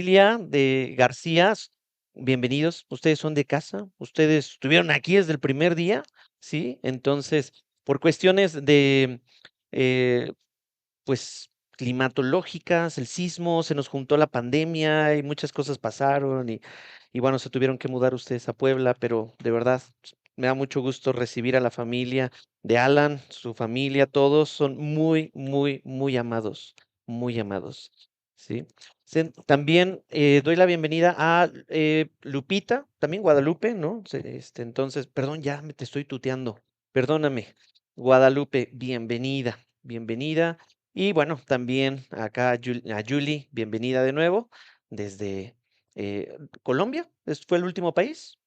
familia de Garcías, bienvenidos. Ustedes son de casa, ustedes estuvieron aquí desde el primer día, ¿sí? Entonces, por cuestiones de, eh, pues, climatológicas, el sismo, se nos juntó la pandemia y muchas cosas pasaron y bueno, se tuvieron que mudar ustedes a Puebla, pero de verdad me da mucho gusto recibir a la familia de Alan, su familia, todos son muy, muy, muy amados, ¿sí? También doy la bienvenida a Lupita, también Guadalupe, ¿no? Entonces, perdón, te estoy tuteando, perdóname. Guadalupe, bienvenida, bienvenida. Y bueno, también acá a Julie, bienvenida de nuevo desde Colombia. ¿Fue el último país?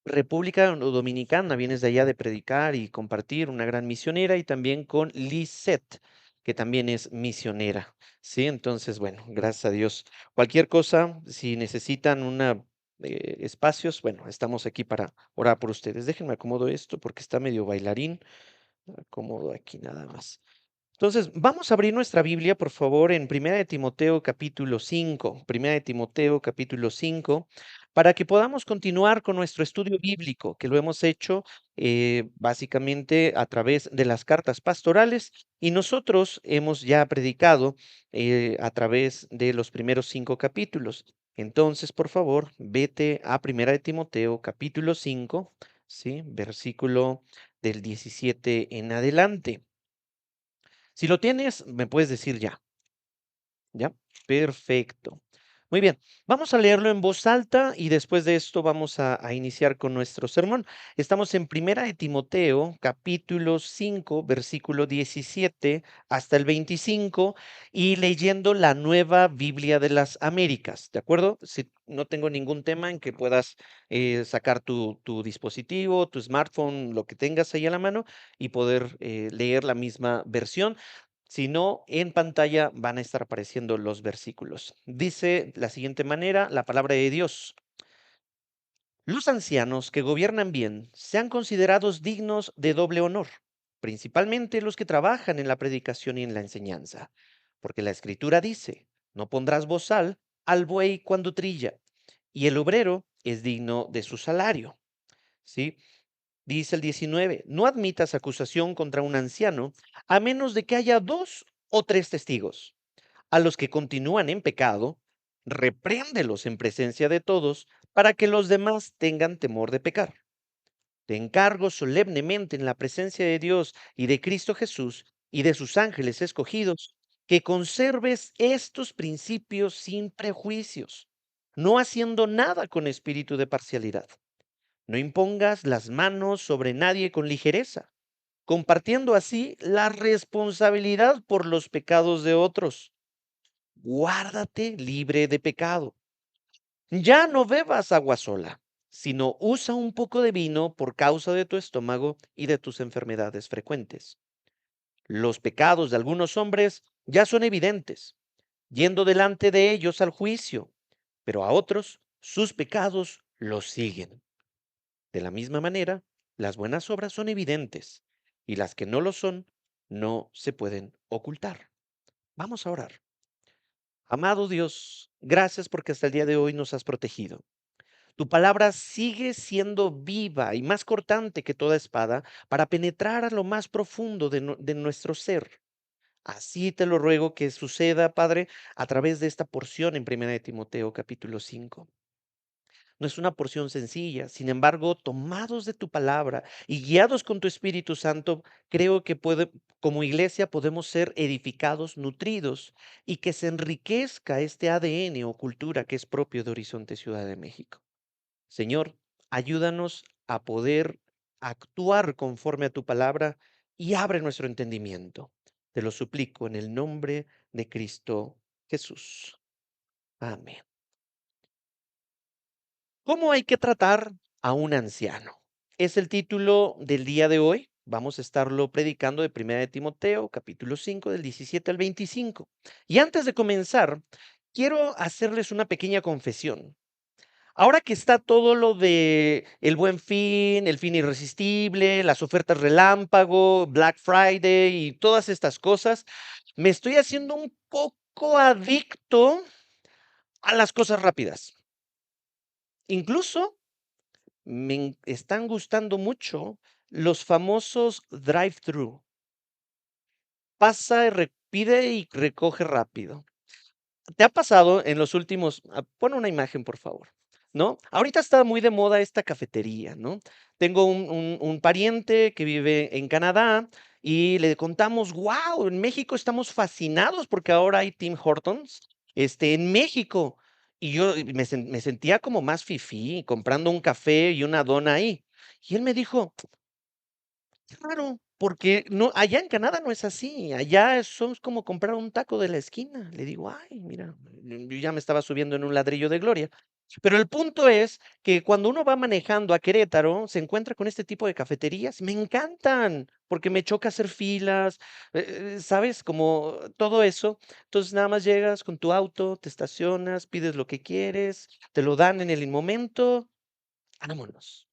República Dominicana, vienes de allá de predicar y compartir, una gran misionera, y también con Lisette, que también es misionera. Sí, entonces, bueno, gracias a Dios. Cualquier cosa, si necesitan espacios, bueno, estamos aquí para orar por ustedes. Déjenme acomodo esto porque está medio bailarín. Acomodo aquí nada más. Entonces, vamos a abrir nuestra Biblia, por favor, en Primera de Timoteo capítulo 5, Primera de Timoteo capítulo 5, para que podamos continuar con nuestro estudio bíblico, que lo hemos hecho básicamente a través de las cartas pastorales y nosotros hemos ya predicado a través de los primeros 5 capítulos. Entonces, por favor, vete a Primera de Timoteo capítulo 5, ¿sí? Versículo del 17 en adelante. Si lo tienes, me puedes decir ya. ¿Ya? Perfecto. Muy bien, vamos a leerlo en voz alta y después de esto vamos a iniciar con nuestro sermón. Estamos en Primera de Timoteo, capítulo 5, versículo 17 hasta el 25 y leyendo la Nueva Biblia de las Américas, ¿de acuerdo? Si no tengo ningún tema en que puedas sacar tu dispositivo, tu smartphone, lo que tengas ahí a la mano y poder leer la misma versión. Si no, en pantalla van a estar apareciendo los versículos. Dice la siguiente manera la palabra de Dios. Los ancianos que gobiernan bien sean considerados dignos de doble honor, principalmente los que trabajan en la predicación y en la enseñanza, porque la escritura dice, no pondrás bozal al buey cuando trilla, y el obrero es digno de su salario. ¿Sí? Dice el 19, no admitas acusación contra un anciano a menos de que haya 2 o 3 testigos. A los que continúan en pecado, repréndelos en presencia de todos para que los demás tengan temor de pecar. Te encargo solemnemente en la presencia de Dios y de Cristo Jesús y de sus ángeles escogidos, que conserves estos principios sin prejuicios, no haciendo nada con espíritu de parcialidad. No impongas las manos sobre nadie con ligereza, compartiendo así la responsabilidad por los pecados de otros. Guárdate libre de pecado. Ya no bebas agua sola, sino usa un poco de vino por causa de tu estómago y de tus enfermedades frecuentes. Los pecados de algunos hombres ya son evidentes, yendo delante de ellos al juicio, pero a otros sus pecados los siguen. De la misma manera, las buenas obras son evidentes y las que no lo son no se pueden ocultar. Vamos a orar. Amado Dios, gracias porque hasta el día de hoy nos has protegido. Tu palabra sigue siendo viva y más cortante que toda espada para penetrar a lo más profundo de nuestro ser. Así te lo ruego que suceda, Padre, a través de esta porción en Primera de Timoteo capítulo 5. No es una porción sencilla, sin embargo, tomados de tu palabra y guiados con tu Espíritu Santo, creo que como iglesia podemos ser edificados, nutridos y que se enriquezca este ADN o cultura que es propio de Horizonte Ciudad de México. Señor, ayúdanos a poder actuar conforme a tu palabra y abre nuestro entendimiento. Te lo suplico en el nombre de Cristo Jesús. Amén. ¿Cómo hay que tratar a un anciano? Es el título del día de hoy. Vamos a estarlo predicando de Primera de Timoteo, capítulo 5, del 17 al 25. Y antes de comenzar, quiero hacerles una pequeña confesión. Ahora que está todo lo de el Buen Fin, el fin irresistible, las ofertas relámpago, Black Friday y todas estas cosas, me estoy haciendo un poco adicto a las cosas rápidas. Incluso están gustando mucho los famosos drive-thru. Pasa, pide y recoge rápido. ¿Te ha pasado en los últimos pon una imagen, por favor, ¿no? Ahorita está muy de moda esta cafetería, ¿no? Tengo un pariente que vive en Canadá y le contamos: "Guau, en México estamos fascinados porque ahora hay Tim Hortons, en México". Y yo me sentía como más fifí comprando un café y una dona ahí. Y él me dijo: Claro, porque no, allá en Canadá no es así, allá son como comprar un taco de la esquina. Le digo, ay, mira, yo ya me estaba subiendo en un ladrillo de gloria. Pero el punto es que cuando uno va manejando a Querétaro, se encuentra con este tipo de cafeterías. Me encantan, porque me choca hacer filas, ¿sabes? Como todo eso. Entonces nada más llegas con tu auto, te estacionas, pides lo que quieres, te lo dan en el momento, vámonos.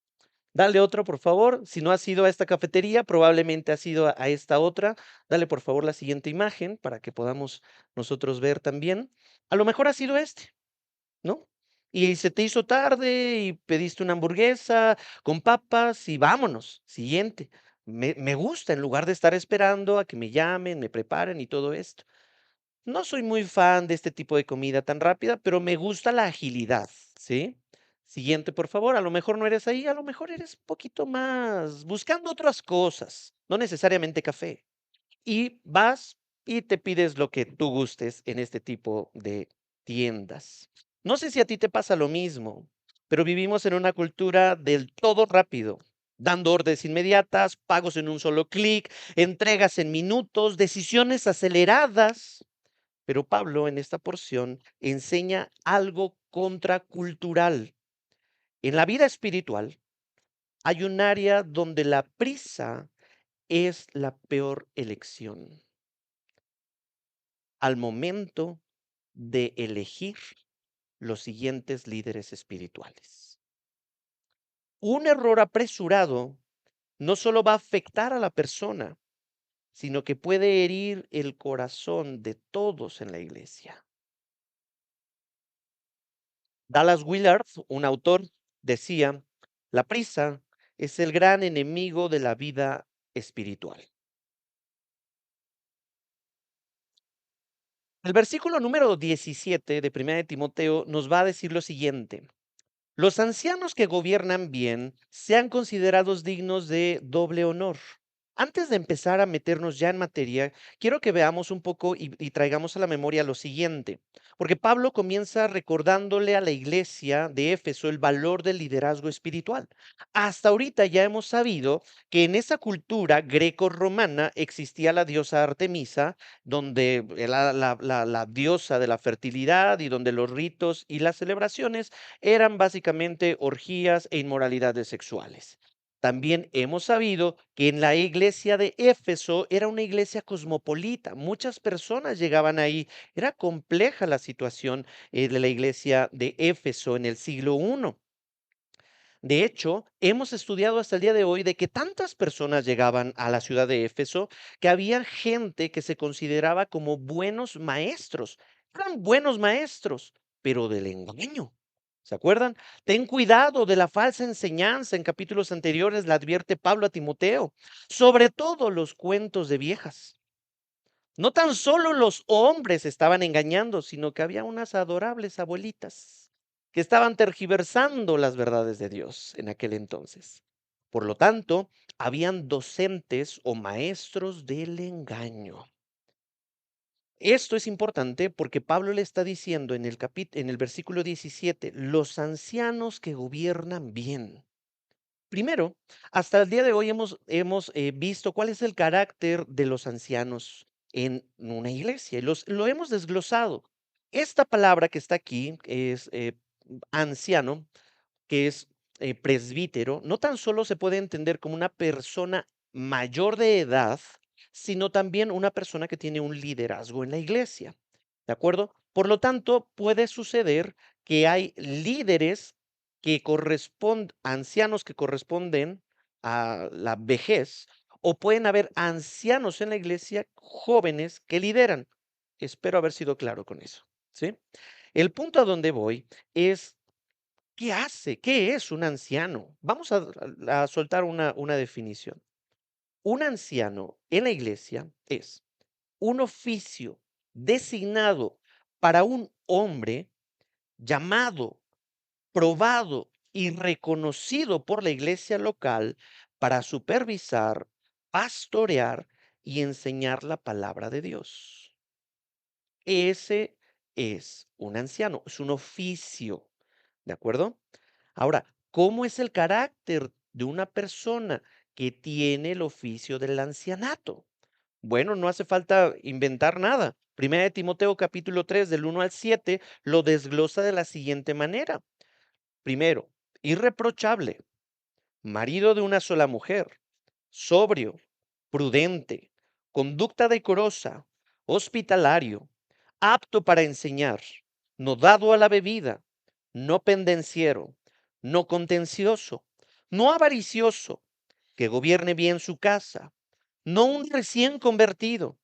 Dale otro, por favor. Si no has ido a esta cafetería, probablemente has ido a esta otra. Dale, por favor, la siguiente imagen para que podamos nosotros ver también. A lo mejor ha sido ¿no? Y se te hizo tarde y pediste una hamburguesa con papas y vámonos. Siguiente. Me gusta, en lugar de estar esperando a que me llamen, me preparen y todo esto. No soy muy fan de este tipo de comida tan rápida, pero me gusta la agilidad, ¿sí? Siguiente, por favor. A lo mejor no eres ahí, a lo mejor eres un poquito más buscando otras cosas, no necesariamente café. Y vas y te pides lo que tú gustes en este tipo de tiendas. No sé si a ti te pasa lo mismo, pero vivimos en una cultura del todo rápido, dando órdenes inmediatas, pagos en un solo clic, entregas en minutos, decisiones aceleradas. Pero Pablo en esta porción enseña algo contracultural. En la vida espiritual hay un área donde la prisa es la peor elección al momento de elegir los siguientes líderes espirituales. Un error apresurado no solo va a afectar a la persona, sino que puede herir el corazón de todos en la iglesia. Dallas Willard, un autor, decía, la prisa es el gran enemigo de la vida espiritual. El versículo número 17 de Primera de Timoteo nos va a decir lo siguiente. Los ancianos que gobiernan bien sean considerados dignos de doble honor. Antes de empezar a meternos ya en materia, quiero que veamos un poco y traigamos a la memoria lo siguiente, porque Pablo comienza recordándole a la iglesia de Éfeso el valor del liderazgo espiritual. Hasta ahorita ya hemos sabido que en esa cultura greco-romana existía la diosa Artemisa, donde la diosa de la fertilidad y donde los ritos y las celebraciones eran básicamente orgías e inmoralidades sexuales. También hemos sabido que en la iglesia de Éfeso era una iglesia cosmopolita. Muchas personas llegaban ahí. Era compleja la situación de la iglesia de Éfeso en el siglo I. De hecho, hemos estudiado hasta el día de hoy de que tantas personas llegaban a la ciudad de Éfeso que había gente que se consideraba como buenos maestros. Eran buenos maestros, pero del engaño. ¿Se acuerdan? Ten cuidado de la falsa enseñanza. En capítulos anteriores le advierte Pablo a Timoteo, sobre todo los cuentos de viejas. No tan solo los hombres estaban engañando, sino que había unas adorables abuelitas que estaban tergiversando las verdades de Dios en aquel entonces. Por lo tanto, habían docentes o maestros del engaño. Esto es importante porque Pablo le está diciendo en en el versículo 17, los ancianos que gobiernan bien. Primero, hasta el día de hoy hemos visto cuál es el carácter de los ancianos en una iglesia y lo hemos desglosado. Esta palabra que está aquí es anciano, que es presbítero, no tan solo se puede entender como una persona mayor de edad, sino también una persona que tiene un liderazgo en la iglesia. ¿De acuerdo? Por lo tanto, puede suceder que hay líderes que corresponden, ancianos que corresponden a la vejez, o pueden haber ancianos en la iglesia jóvenes que lideran. Espero haber sido claro con eso, ¿sí? El punto a donde voy es, ¿qué hace? ¿Qué es un anciano? Vamos a soltar una definición. Un anciano en la iglesia es un oficio designado para un hombre llamado, probado y reconocido por la iglesia local para supervisar, pastorear y enseñar la palabra de Dios. Ese es un anciano, es un oficio, ¿de acuerdo? Ahora, ¿cómo es el carácter de una persona que tiene el oficio del ancianato? Bueno, no hace falta inventar nada. Primera de Timoteo capítulo 3 del 1 al 7 lo desglosa de la siguiente manera. Primero, irreprochable, marido de una sola mujer, sobrio, prudente, conducta decorosa, hospitalario, apto para enseñar, no dado a la bebida, no pendenciero, no contencioso, no avaricioso, que gobierne bien su casa, no un recién convertido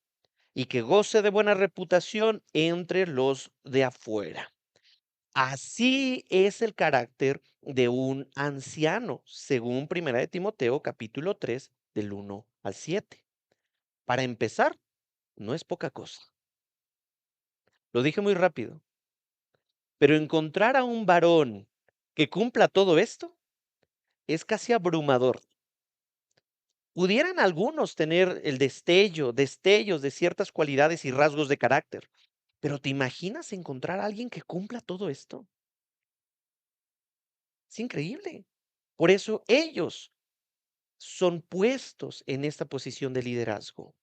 y que goce de buena reputación entre los de afuera. Así es el carácter de un anciano, según Primera de Timoteo, capítulo 3 del 1 al 7. Para empezar, no es poca cosa. Lo dije muy rápido, pero encontrar a un varón que cumpla todo esto es casi abrumador. Pudieran algunos tener el destellos de ciertas cualidades y rasgos de carácter, pero ¿te imaginas encontrar a alguien que cumpla todo esto? Es increíble. Por eso ellos son puestos en esta posición de liderazgo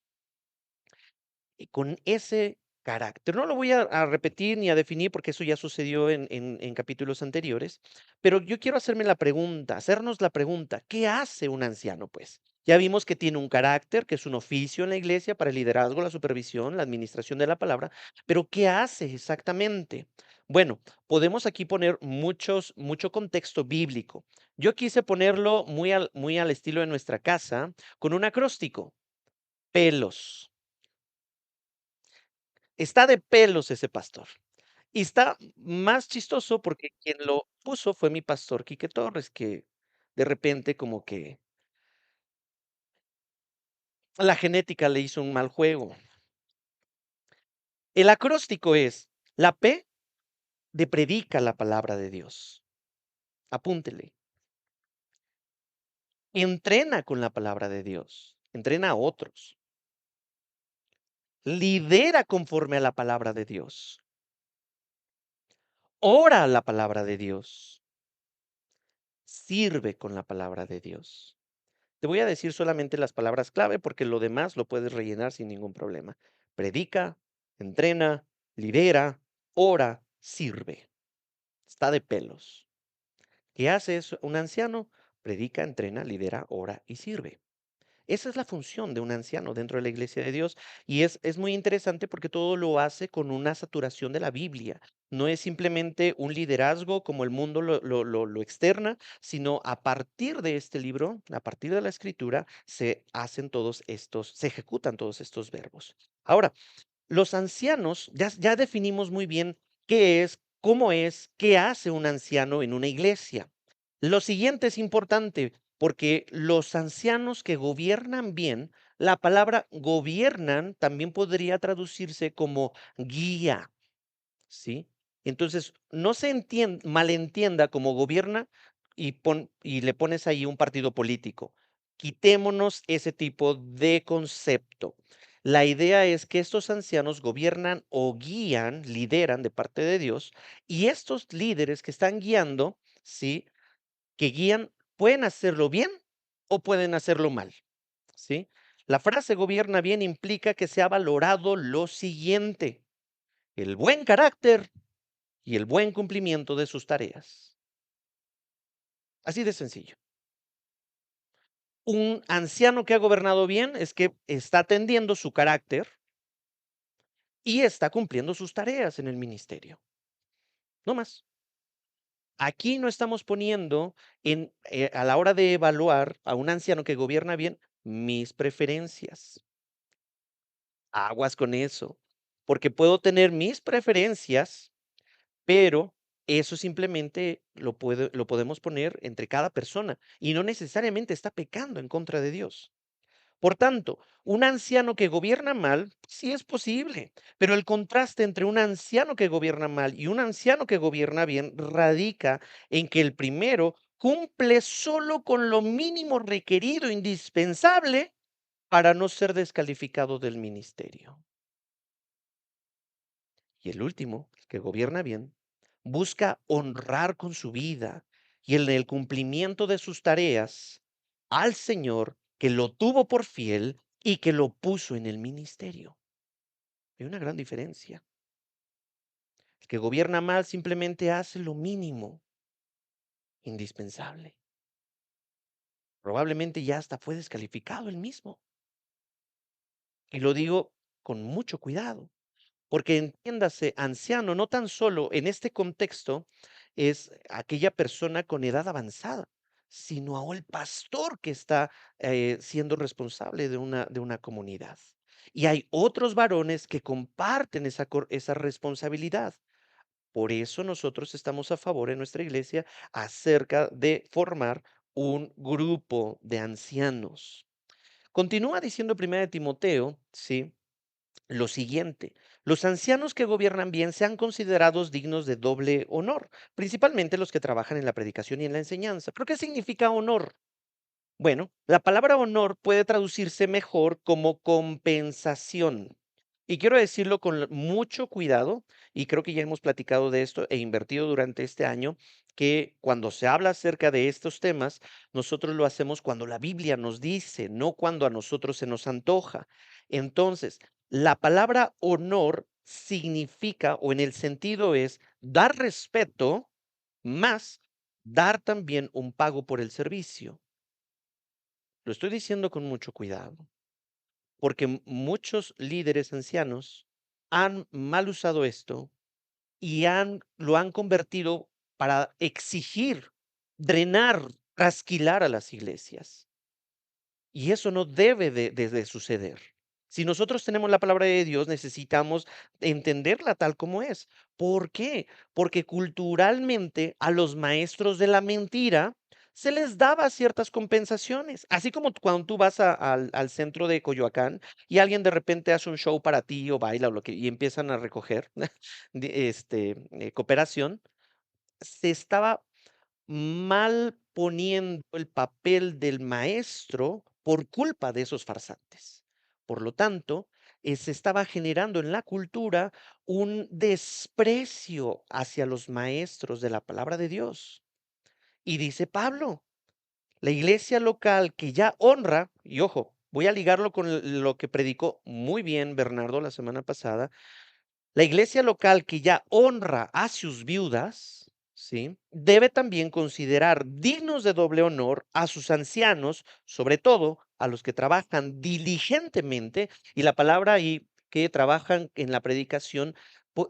y con ese carácter. No lo voy a repetir ni a definir porque eso ya sucedió en capítulos anteriores, pero yo quiero hacernos la pregunta, ¿qué hace un anciano, pues? Ya vimos que tiene un carácter, que es un oficio en la iglesia para el liderazgo, la supervisión, la administración de la palabra, pero ¿qué hace exactamente? Bueno, podemos aquí poner mucho contexto bíblico. Yo quise ponerlo muy al estilo de nuestra casa, con un acróstico, pelos. Está de pelos ese pastor. Y está más chistoso porque quien lo puso fue mi pastor Quique Torres, que de repente como que la genética le hizo un mal juego. El acróstico es la P de predica la palabra de Dios. Apúntele. Entrena con la palabra de Dios. Entrena a otros. Lidera conforme a la palabra de Dios. Ora la palabra de Dios. Sirve con la palabra de Dios. Te voy a decir solamente las palabras clave porque lo demás lo puedes rellenar sin ningún problema. Predica, entrena, lidera, ora, sirve. Está de pelos. ¿Qué hace un anciano? Predica, entrena, lidera, ora y sirve. Esa es la función de un anciano dentro de la iglesia de Dios y es muy interesante porque todo lo hace con una saturación de la Biblia. No es simplemente un liderazgo como el mundo lo externa, sino a partir de este libro, a partir de la escritura, se ejecutan todos estos verbos. Ahora, los ancianos, ya definimos muy bien qué es, cómo es, qué hace un anciano en una iglesia. Lo siguiente es importante porque los ancianos que gobiernan bien, la palabra gobiernan también podría traducirse como guía, ¿sí? Entonces, no se malentienda como gobierna y le pones ahí un partido político. Quitémonos ese tipo de concepto. La idea es que estos ancianos gobiernan o guían, lideran de parte de Dios, y estos líderes que están guiando, ¿sí? Que guían, pueden hacerlo bien o pueden hacerlo mal, ¿sí? La frase gobierna bien implica que se ha valorado lo siguiente: el buen carácter y el buen cumplimiento de sus tareas. Así de sencillo. Un anciano que ha gobernado bien es que está atendiendo su carácter y está cumpliendo sus tareas en el ministerio. No más. Aquí no estamos poniendo a la hora de evaluar a un anciano que gobierna bien mis preferencias. Aguas con eso, porque puedo tener mis preferencias, pero eso simplemente lo podemos poner entre cada persona y no necesariamente está pecando en contra de Dios. Por tanto, un anciano que gobierna mal, sí es posible, pero el contraste entre un anciano que gobierna mal y un anciano que gobierna bien radica en que el primero cumple solo con lo mínimo requerido, indispensable, para no ser descalificado del ministerio. Y el último, el que gobierna bien, busca honrar con su vida y en el cumplimiento de sus tareas al Señor que lo tuvo por fiel y que lo puso en el ministerio. Hay una gran diferencia. El que gobierna mal simplemente hace lo mínimo indispensable. Probablemente ya hasta fue descalificado el mismo. Y lo digo con mucho cuidado. Porque entiéndase, anciano, no tan solo en este contexto es aquella persona con edad avanzada, sino a el pastor que está siendo responsable de una comunidad. Y hay otros varones que comparten esa responsabilidad. Por eso nosotros estamos a favor en nuestra iglesia acerca de formar un grupo de ancianos. Continúa diciendo primera de Timoteo, ¿sí? Lo siguiente, los ancianos que gobiernan bien sean considerados dignos de doble honor, principalmente los que trabajan en la predicación y en la enseñanza. ¿Pero qué significa honor? Bueno, la palabra honor puede traducirse mejor como compensación. Y quiero decirlo con mucho cuidado, y creo que ya hemos platicado de esto e invertido durante este año, que cuando se habla acerca de estos temas, nosotros lo hacemos cuando la Biblia nos dice, no cuando a nosotros se nos antoja. Entonces, la palabra honor significa, o en el sentido es, dar respeto más dar también un pago por el servicio. Lo estoy diciendo con mucho cuidado, porque muchos líderes ancianos han mal usado esto y lo han convertido para exigir, drenar, trasquilar a las iglesias. Y eso no debe de suceder. Si nosotros tenemos la palabra de Dios, necesitamos entenderla tal como es. ¿Por qué? Porque culturalmente a los maestros de la mentira se les daba ciertas compensaciones. Así como cuando tú vas al centro de Coyoacán y alguien de repente hace un show para ti o baila o lo que, y empiezan a recoger cooperación, se estaba mal poniendo el papel del maestro por culpa de esos farsantes. Por lo tanto, se estaba generando en la cultura un desprecio hacia los maestros de la palabra de Dios. Y dice Pablo, la iglesia local que ya honra, y ojo, voy a ligarlo con lo que predicó muy bien Bernardo la semana pasada, la iglesia local que ya honra a sus viudas, ¿sí? Debe también considerar dignos de doble honor a sus ancianos, sobre todo a los que trabajan diligentemente, y la palabra ahí que trabajan en la predicación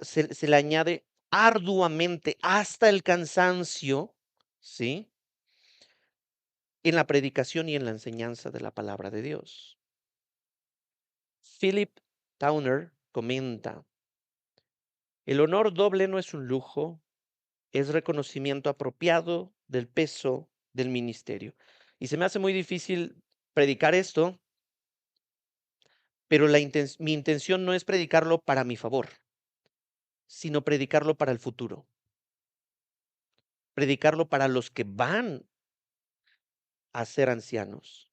se le añade arduamente hasta el cansancio, ¿sí? En la predicación y en la enseñanza de la palabra de Dios. Philip Towner comenta, el honor doble no es un lujo, es reconocimiento apropiado del peso del ministerio. Y se me hace muy difícil predicar esto, pero mi intención no es predicarlo para mi favor, sino predicarlo para el futuro, predicarlo para los que van a ser ancianos,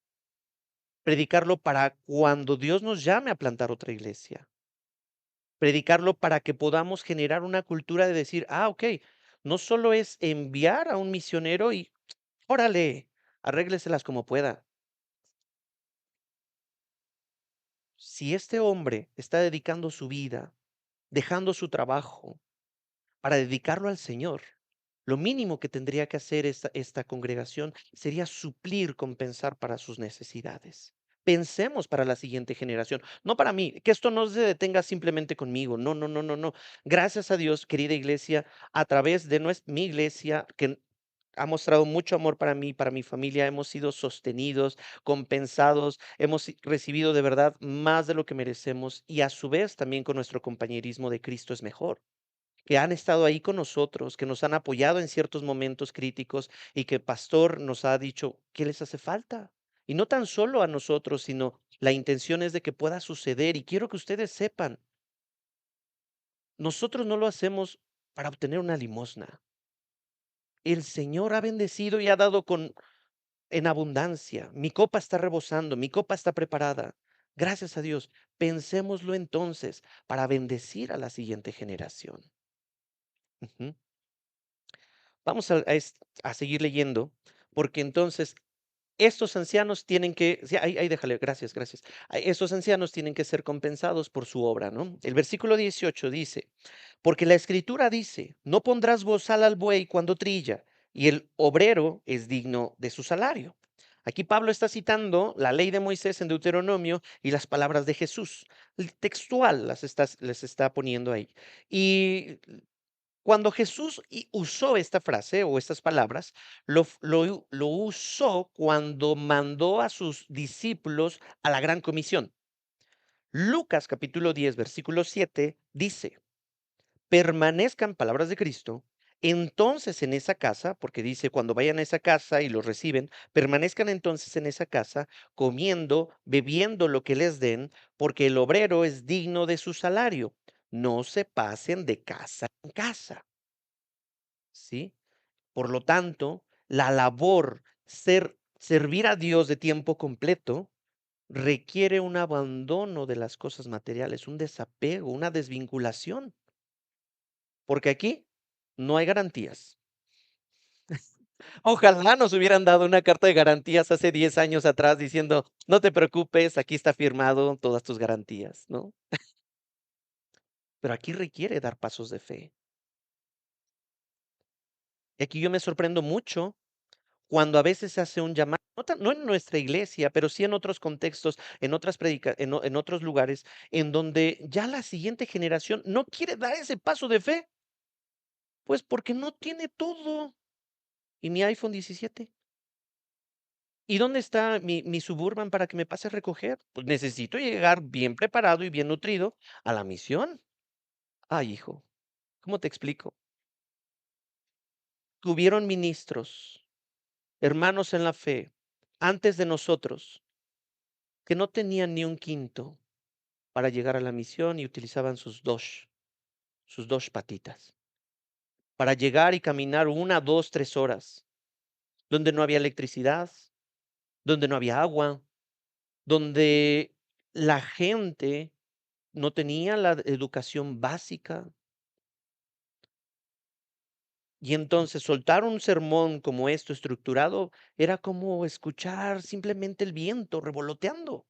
predicarlo para cuando Dios nos llame a plantar otra iglesia, predicarlo para que podamos generar una cultura de decir, ah, ok, no solo es enviar a un misionero y órale, arrégleselas como pueda. Si este hombre está dedicando su vida, dejando su trabajo para dedicarlo al Señor, lo mínimo que tendría que hacer esta congregación sería suplir, compensar para sus necesidades. Pensemos para la siguiente generación, no para mí, que esto no se detenga simplemente conmigo, no, no, no, no, no. Gracias a Dios, querida iglesia, a través de mi iglesia, que ha mostrado mucho amor para mí, para mi familia. Hemos sido sostenidos, compensados, hemos recibido de verdad más de lo que merecemos y a su vez también con nuestro compañerismo de Cristo es mejor. que han estado ahí con nosotros, que nos han apoyado en ciertos momentos críticos y que pastor nos ha dicho, ¿qué les hace falta? Y no tan solo a nosotros, sino la intención es de que pueda suceder. Y quiero que ustedes sepan, nosotros no lo hacemos para obtener una limosna. El Señor ha bendecido y ha dado con en abundancia. Mi copa está rebosando, mi copa está preparada. Gracias a Dios. Pensémoslo entonces para bendecir a la siguiente generación. Ujú. Vamos a seguir leyendo, porque entonces estos ancianos tienen que, sí, ahí déjale, gracias, gracias. Estos ancianos tienen que ser compensados por su obra, ¿no? El versículo 18 dice, porque la escritura dice, no pondrás bozal al buey cuando trilla, y el obrero es digno de su salario. Aquí Pablo está citando la ley de Moisés en Deuteronomio y las palabras de Jesús. El textual les está poniendo ahí. Y cuando Jesús usó esta frase o estas palabras, lo usó cuando mandó a sus discípulos a la gran comisión. Lucas capítulo 10, versículo 7 dice, permanezcan palabras de Cristo, entonces en esa casa, porque dice, cuando vayan a esa casa y los reciben, permanezcan entonces en esa casa, comiendo, bebiendo lo que les den, porque el obrero es digno de su salario. No se pasen de casa en casa, ¿sí? Por lo tanto, la labor, servir a Dios de tiempo completo, requiere un abandono de las cosas materiales, un desapego, una desvinculación, porque aquí no hay garantías. Ojalá nos hubieran dado una carta de garantías hace 10 años atrás diciendo, no te preocupes, aquí está firmado todas tus garantías, ¿no? Pero aquí requiere dar pasos de fe. Y aquí yo me sorprendo mucho cuando a veces se hace un llamado, no en nuestra iglesia, pero sí en otros contextos, en otras en otros lugares, en donde ya la siguiente generación no quiere dar ese paso de fe, pues porque no tiene todo. ¿Y mi iPhone 17? ¿Y dónde está mi Suburban para que me pase a recoger? Pues necesito llegar bien preparado y bien nutrido a la misión. Ay, hijo, ¿cómo te explico? Tuvieron ministros, hermanos en la fe, antes de nosotros, que no tenían ni un quinto para llegar a la misión y utilizaban sus dos patitas, para llegar y caminar 1, 2, 3 horas, donde no había electricidad, donde no había agua, donde la gente no tenía la educación básica. Y entonces soltar un sermón como esto estructurado era como escuchar simplemente el viento revoloteando.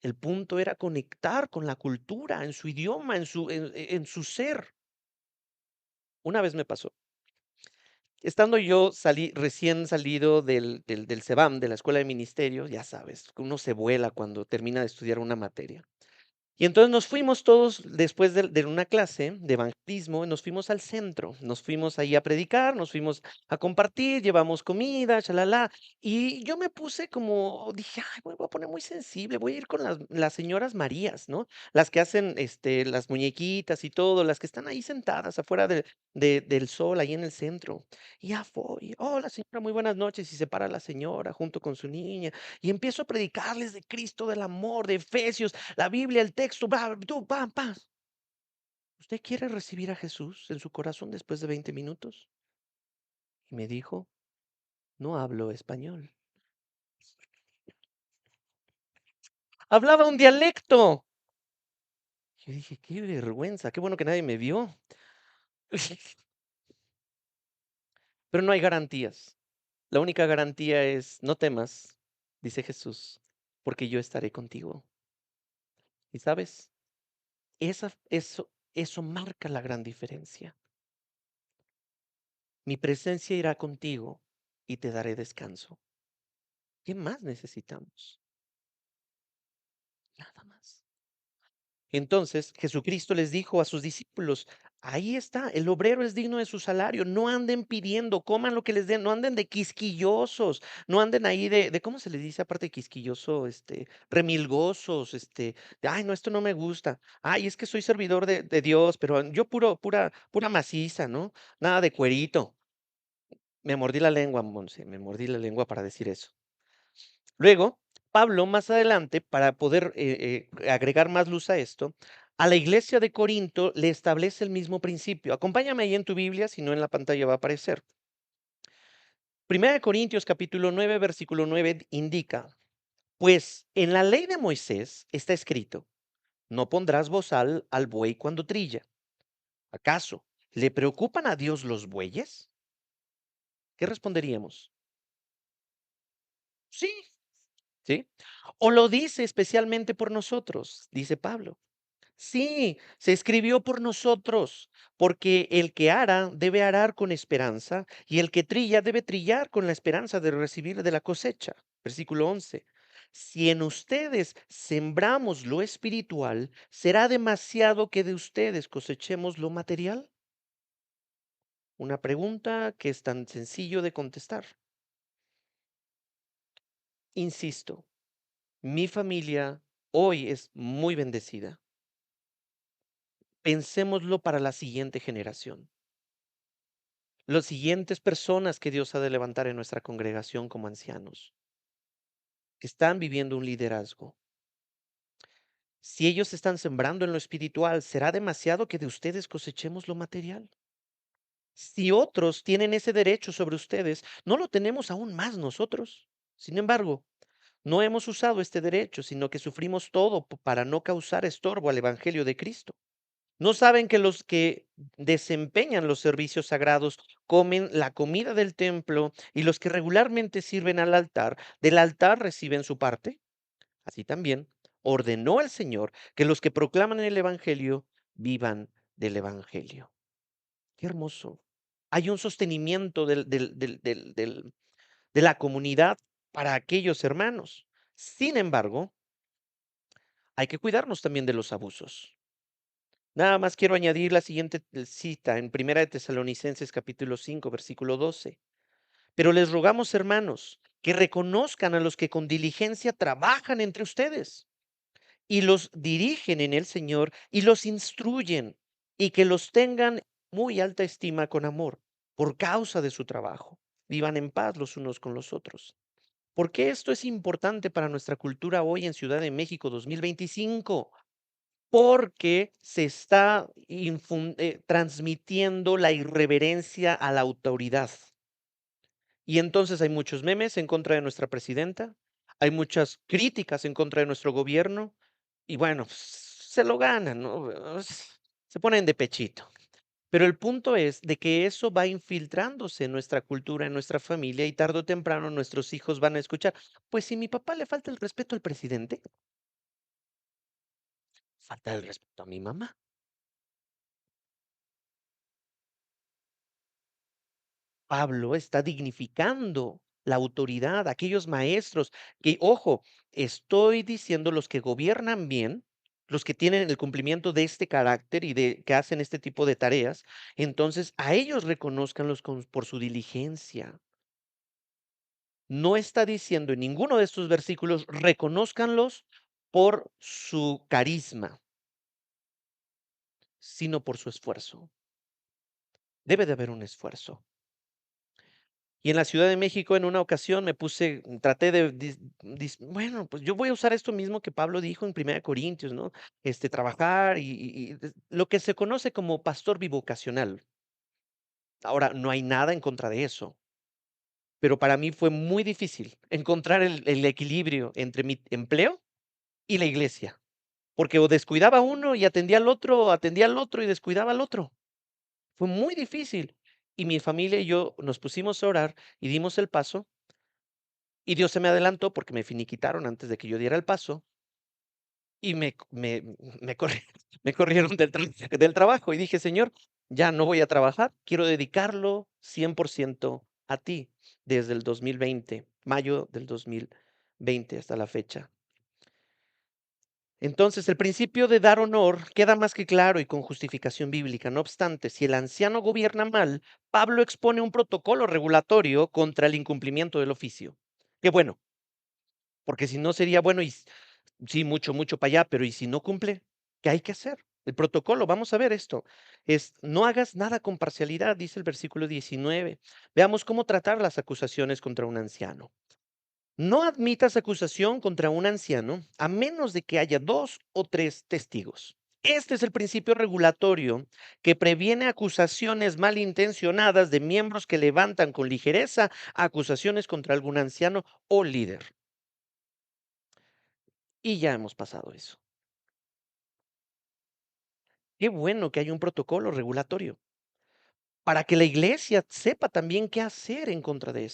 El punto era conectar con la cultura, en su idioma, en su ser. Una vez me pasó. Estando yo recién salido del CEBAM, de la Escuela de Ministerios, ya sabes, uno se vuela cuando termina de estudiar una materia. Y entonces nos fuimos todos, después de una clase de evangelismo, nos fuimos al centro, nos fuimos ahí a predicar, nos fuimos a compartir, llevamos comida, chalala. Y yo me puse como, dije, ay, voy a poner muy sensible, voy a ir con las señoras Marías, ¿no? Las que hacen las muñequitas y todo, las que están ahí sentadas afuera del sol, ahí en el centro. Y ya voy, hola señora, muy buenas noches. Y se para la señora junto con su niña. Y empiezo a predicarles de Cristo, del amor, de Efesios, la Biblia, el texto, tú, pam, pam. ¿Usted quiere recibir a Jesús en su corazón después de 20 minutos? Y me dijo, no hablo español. Hablaba un dialecto. Yo dije, qué vergüenza, qué bueno que nadie me vio. Pero no hay garantías. La única garantía es, no temas, dice Jesús, porque yo estaré contigo. Y sabes, eso marca la gran diferencia. Mi presencia irá contigo y te daré descanso. ¿Qué más necesitamos? Nada más. Entonces Jesucristo les dijo a sus discípulos, ahí está, el obrero es digno de su salario, no anden pidiendo, coman lo que les den, no anden de quisquillosos, no anden ahí ¿cómo se les dice aparte de quisquilloso? Remilgosos, ay, no, esto no me gusta, ay, es que soy servidor de Dios, pero yo pura maciza, ¿no? Nada de cuerito. Me mordí la lengua, Monse, me mordí la lengua para decir eso. Luego, Pablo, más adelante, para poder agregar más luz a esto, a la iglesia de Corinto le establece el mismo principio. Acompáñame ahí en tu Biblia, si no en la pantalla va a aparecer. Primera de Corintios capítulo 9, versículo 9 indica, pues en la ley de Moisés está escrito, no pondrás bozal al buey cuando trilla. ¿Acaso le preocupan a Dios los bueyes? ¿Qué responderíamos? Sí, ¿sí? O lo dice especialmente por nosotros, dice Pablo. Sí, se escribió por nosotros, porque el que ara debe arar con esperanza y el que trilla debe trillar con la esperanza de recibir de la cosecha. Versículo 11. Si en ustedes sembramos lo espiritual, ¿será demasiado que de ustedes cosechemos lo material? Una pregunta que es tan sencillo de contestar. Insisto, mi familia hoy es muy bendecida. Pensémoslo para la siguiente generación. Las siguientes personas que Dios ha de levantar en nuestra congregación como ancianos, que están viviendo un liderazgo. Si ellos están sembrando en lo espiritual, ¿será demasiado que de ustedes cosechemos lo material? Si otros tienen ese derecho sobre ustedes, ¿no lo tenemos aún más nosotros? Sin embargo, no hemos usado este derecho, sino que sufrimos todo para no causar estorbo al Evangelio de Cristo. ¿No saben que los que desempeñan los servicios sagrados comen la comida del templo y los que regularmente sirven al altar, del altar reciben su parte? Así también ordenó el Señor que los que proclaman el Evangelio vivan del Evangelio. Qué hermoso. Hay un sostenimiento de la comunidad para aquellos hermanos. Sin embargo, hay que cuidarnos también de los abusos. Nada más quiero añadir la siguiente cita en Primera de Tesalonicenses capítulo 5 versículo 12. Pero les rogamos, hermanos, que reconozcan a los que con diligencia trabajan entre ustedes y los dirigen en el Señor y los instruyen y que los tengan muy alta estima con amor por causa de su trabajo. Vivan en paz los unos con los otros. ¿Por qué esto es importante para nuestra cultura hoy en Ciudad de México 2025? Porque se está transmitiendo la irreverencia a la autoridad. Y entonces hay muchos memes en contra de nuestra presidenta, hay muchas críticas en contra de nuestro gobierno, y bueno, se lo ganan, ¿no? Se ponen de pechito. Pero el punto es de que eso va infiltrándose en nuestra cultura, en nuestra familia, y tarde o temprano nuestros hijos van a escuchar, pues si mi papá le falta el respeto al presidente, falta el respeto a mi mamá. Pablo está dignificando la autoridad, aquellos maestros que, ojo, estoy diciendo los que gobiernan bien, los que tienen el cumplimiento de este carácter y de que hacen este tipo de tareas, entonces a ellos reconózcanlos por su diligencia. No está diciendo en ninguno de estos versículos, reconózcanlos por su carisma, sino por su esfuerzo. Debe de haber un esfuerzo. Y en la Ciudad de México, en una ocasión me puse, traté de, bueno, pues yo voy a usar esto mismo que Pablo dijo en Primera Corintios, ¿no? Trabajar y lo que se conoce como pastor bivocacional. Ahora, no hay nada en contra de eso, pero para mí fue muy difícil encontrar el equilibrio entre mi empleo y la iglesia, porque o descuidaba uno y atendía al otro, o atendía al otro y descuidaba al otro. Fue muy difícil. Y mi familia y yo nos pusimos a orar y dimos el paso. Y Dios se me adelantó porque me finiquitaron antes de que yo diera el paso y me corri me corrieron del trabajo, y dije: "Señor, ya no voy a trabajar, quiero dedicarlo 100% a ti", desde el 2020, mayo del 2020 hasta la fecha. Entonces, el principio de dar honor queda más que claro y con justificación bíblica. No obstante, si el anciano gobierna mal, Pablo expone un protocolo regulatorio contra el incumplimiento del oficio. Qué bueno, porque si no sería bueno y sí, mucho, mucho para allá, pero ¿y si no cumple? ¿Qué hay que hacer? El protocolo, vamos a ver esto, es no hagas nada con parcialidad, dice el versículo 19. Veamos cómo tratar las acusaciones contra un anciano. No admitas acusación contra un anciano a menos de que haya dos o tres testigos. Este es el principio regulatorio que previene acusaciones malintencionadas de miembros que levantan con ligereza acusaciones contra algún anciano o líder. Y ya hemos pasado eso. Qué bueno que hay un protocolo regulatorio para que la iglesia sepa también qué hacer en contra de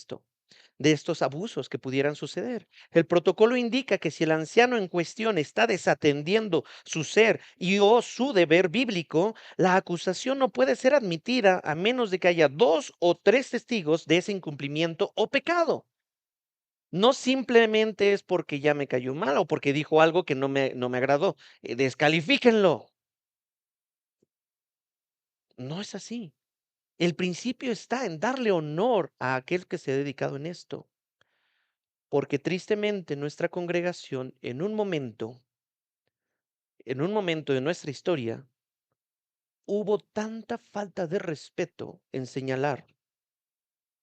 estos abusos que pudieran suceder. El protocolo indica que si el anciano en cuestión está desatendiendo su ser y o su deber bíblico, la acusación no puede ser admitida a menos de que haya dos o tres testigos de ese incumplimiento o pecado. No simplemente es porque ya me cayó mal o porque dijo algo que no me agradó. Descalifíquenlo. No es así. El principio está en darle honor a aquel que se ha dedicado en esto, porque tristemente nuestra congregación en un momento de nuestra historia, hubo tanta falta de respeto en señalar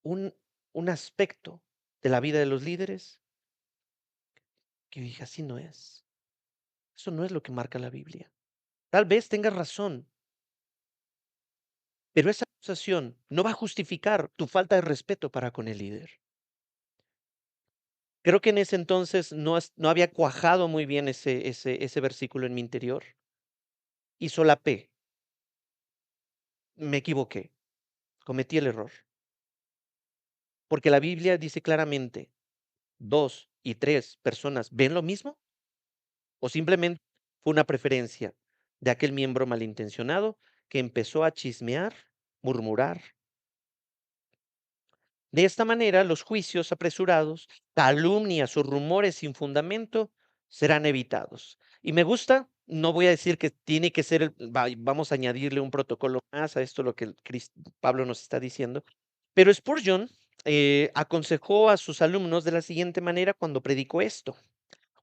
un, un aspecto de la vida de los líderes que yo dije, así no es. Eso no es lo que marca la Biblia. Tal vez tengas razón, pero esa acusación no va a justificar tu falta de respeto para con el líder. Creo que en ese entonces no había cuajado muy bien ese versículo en mi interior y solapé, me equivoqué, cometí el error, porque la Biblia dice claramente, 2 y 3 personas ven lo mismo o simplemente fue una preferencia de aquel miembro malintencionado que empezó a chismear, murmurar. De esta manera, los juicios apresurados, calumnias o rumores sin fundamento serán evitados. Y me gusta, no voy a decir que tiene que ser, vamos a añadirle un protocolo más a esto, lo que Pablo nos está diciendo, pero Spurgeon aconsejó a sus alumnos de la siguiente manera cuando predicó esto.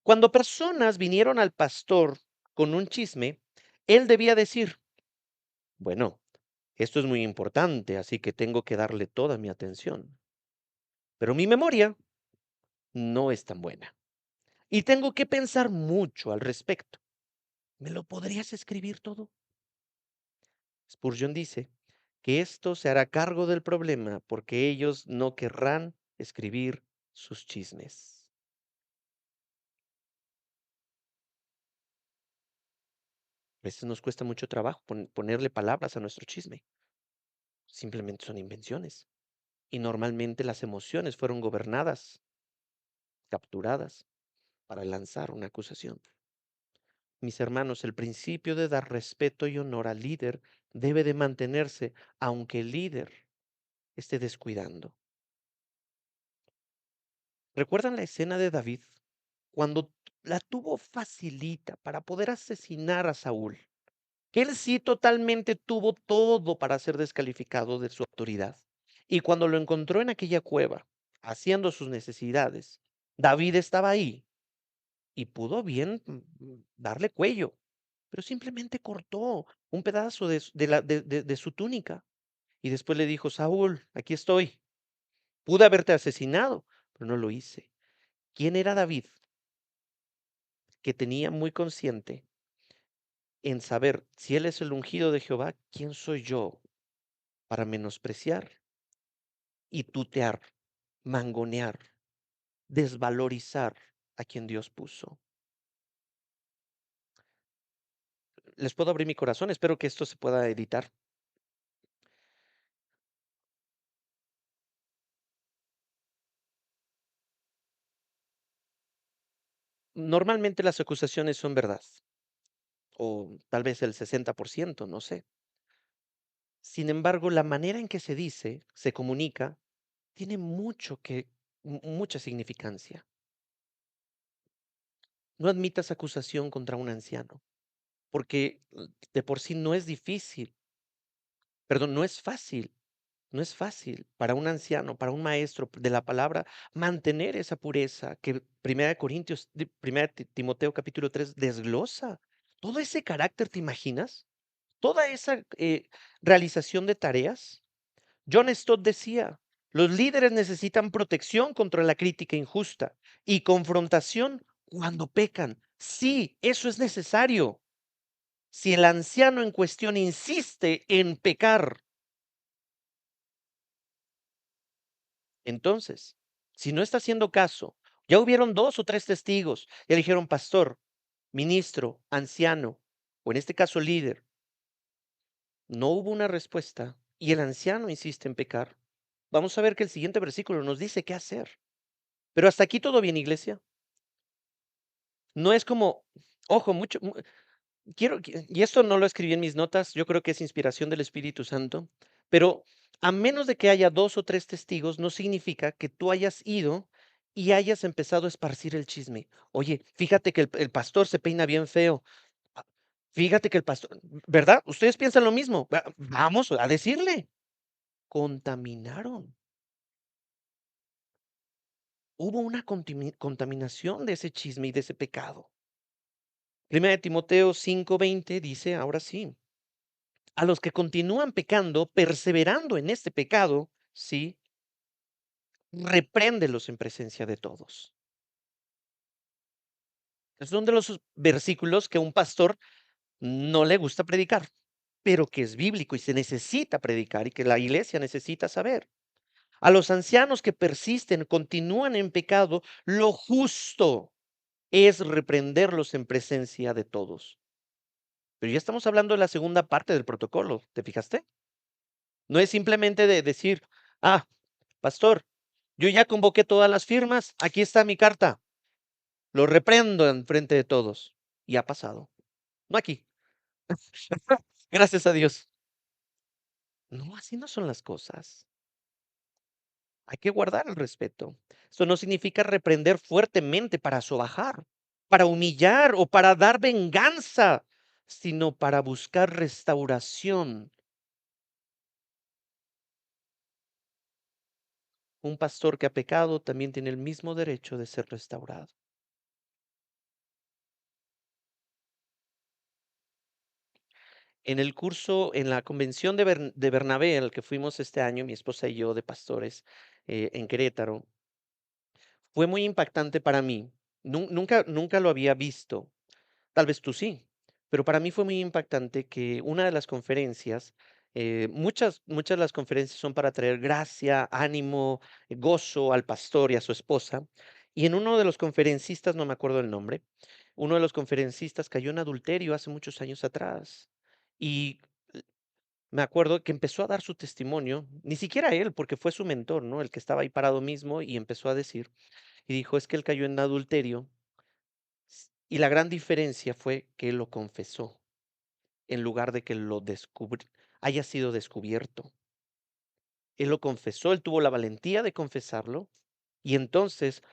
Cuando personas vinieron al pastor con un chisme, él debía decir, bueno, esto es muy importante, así que tengo que darle toda mi atención. Pero mi memoria no es tan buena. Y tengo que pensar mucho al respecto. ¿Me lo podrías escribir todo? Spurgeon dice que esto se hará cargo del problema porque ellos no querrán escribir sus chismes. A veces nos cuesta mucho trabajo ponerle palabras a nuestro chisme. Simplemente son invenciones. Y normalmente las emociones fueron gobernadas, capturadas para lanzar una acusación. Mis hermanos, el principio de dar respeto y honor al líder debe de mantenerse aunque el líder esté descuidando. ¿Recuerdan la escena de David cuando la tuvo facilita para poder asesinar a Saúl? Que él sí totalmente tuvo todo para ser descalificado de su autoridad. Y cuando lo encontró en aquella cueva, haciendo sus necesidades, David estaba ahí y pudo bien darle cuello, pero simplemente cortó un pedazo de su túnica y después le dijo, Saúl, aquí estoy, pude haberte asesinado, pero no lo hice. ¿Quién era David? Que tenía muy consciente en saber si él es el ungido de Jehová, ¿quién soy yo para menospreciar y tutear, mangonear, desvalorizar a quien Dios puso? Les puedo abrir mi corazón, espero que esto se pueda editar. Normalmente las acusaciones son verdad, o tal vez el 60%, no sé. Sin embargo, la manera en que se dice, se comunica, tiene mucha significancia. no admitas acusación contra un anciano, porque de por sí no es difícil, perdón, no es fácil. No es fácil para un anciano, para un maestro de la palabra, mantener esa pureza que Primera Timoteo capítulo 3 desglosa. Todo ese carácter, ¿te imaginas? Toda esa realización de tareas. John Stott decía, los líderes necesitan protección contra la crítica injusta y confrontación cuando pecan. Sí, eso es necesario. Si el anciano en cuestión insiste en pecar, entonces, si no está haciendo caso, ya hubieron 2 o 3 testigos, ya dijeron pastor, ministro, anciano, o en este caso líder, no hubo una respuesta y el anciano insiste en pecar. Vamos a ver que el siguiente versículo nos dice qué hacer. Pero hasta aquí todo bien, iglesia. No es como, ojo, y esto no lo escribí en mis notas, yo creo que es inspiración del Espíritu Santo, pero a menos de que haya 2 o 3 testigos, no significa que tú hayas ido y hayas empezado a esparcir el chisme. Oye, fíjate que el pastor se peina bien feo. Ah, fíjate que el pastor, ¿verdad? Ustedes piensan lo mismo. Vamos a decirle. Contaminaron. Hubo una contaminación de ese chisme y de ese pecado. Primera de Timoteo 5:20 dice, ahora sí. A los que continúan pecando, perseverando en este pecado, sí, repréndelos en presencia de todos. Es uno de los versículos que a un pastor no le gusta predicar, pero que es bíblico y se necesita predicar y que la iglesia necesita saber. A los ancianos que persisten, continúan en pecado, lo justo es reprenderlos en presencia de todos. Pero ya estamos hablando de la segunda parte del protocolo, ¿te fijaste? No es simplemente de decir, ah, pastor, yo ya convoqué todas las firmas, aquí está mi carta, lo reprendo en frente de todos. Y ha pasado. No aquí. Gracias a Dios. No, así no son las cosas. Hay que guardar el respeto. Eso no significa reprender fuertemente para sobajar, para humillar o para dar venganza, sino para buscar restauración. Un pastor que ha pecado también tiene el mismo derecho de ser restaurado. En el curso, en la convención de Bernabé, al que fuimos este año, mi esposa y yo, de pastores, en Querétaro, fue muy impactante para mí. Nunca lo había visto, tal vez tú sí, pero para mí fue muy impactante que una de las conferencias, muchas de las conferencias son para traer gracia, ánimo, gozo al pastor y a su esposa, y en uno de los conferencistas, no me acuerdo el nombre, uno de los conferencistas cayó en adulterio hace muchos años atrás. Y me acuerdo que empezó a dar su testimonio, ni siquiera él, porque fue su mentor, ¿no? El que estaba ahí parado mismo y empezó a decir, y dijo, es que él cayó en adulterio y la gran diferencia fue que él lo confesó en lugar de que haya sido descubierto. Él lo confesó, él tuvo la valentía de confesarlo y entonces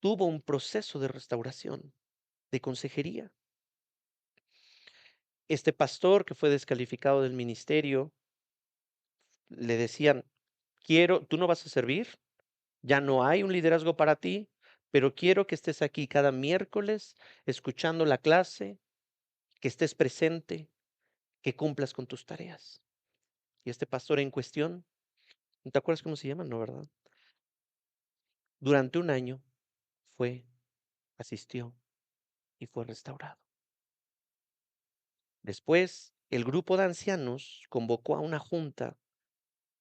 tuvo un proceso de restauración, de consejería. Este pastor que fue descalificado del ministerio, le decían, tú no vas a servir, ya no hay un liderazgo para ti, pero quiero que estés aquí cada miércoles escuchando la clase, que estés presente, que cumplas con tus tareas. Y este pastor en cuestión, ¿no te acuerdas cómo se llama? No, ¿verdad? Durante un año fue, asistió y fue restaurado. Después, el grupo de ancianos convocó a una junta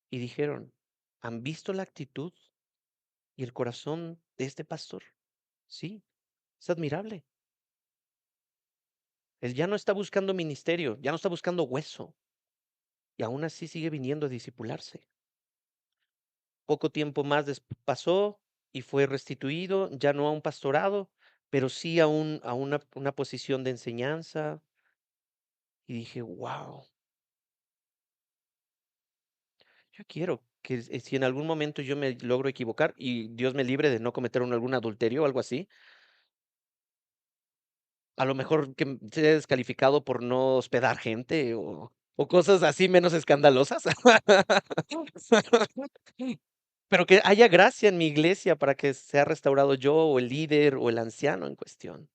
y dijeron, ¿han visto la actitud y el corazón de este pastor? Sí, es admirable. Él ya no está buscando ministerio, ya no está buscando hueso, y aún así sigue viniendo a discipularse. Poco tiempo más pasó y fue restituido, ya no a un pastorado, pero sí a una posición de enseñanza. Y dije, wow, yo quiero que si en algún momento yo me logro equivocar y Dios me libre de no cometer algún adulterio o algo así, A lo mejor que sea descalificado por no hospedar gente o cosas así menos escandalosas. Pero que haya gracia en mi iglesia para que sea restaurado yo, o el líder, o el anciano en cuestión.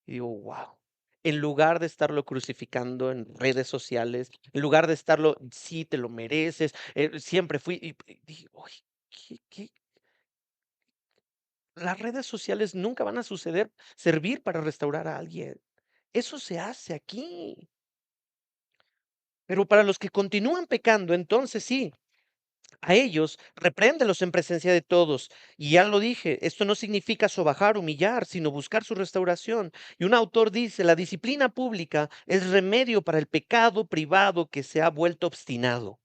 Y digo: "Guau". En lugar de estarlo crucificando en redes sociales, en lugar de estarlo: "Sí, te lo mereces, siempre fui", y dije: "Oye, qué las redes sociales nunca van a servir para restaurar a alguien. Eso se hace aquí". Pero para los que continúan pecando, entonces sí, a ellos repréndelos en presencia de todos. Y ya lo dije, esto no significa sobajar, humillar, sino buscar su restauración. Y un autor dice, la disciplina pública es remedio para el pecado privado que se ha vuelto obstinado.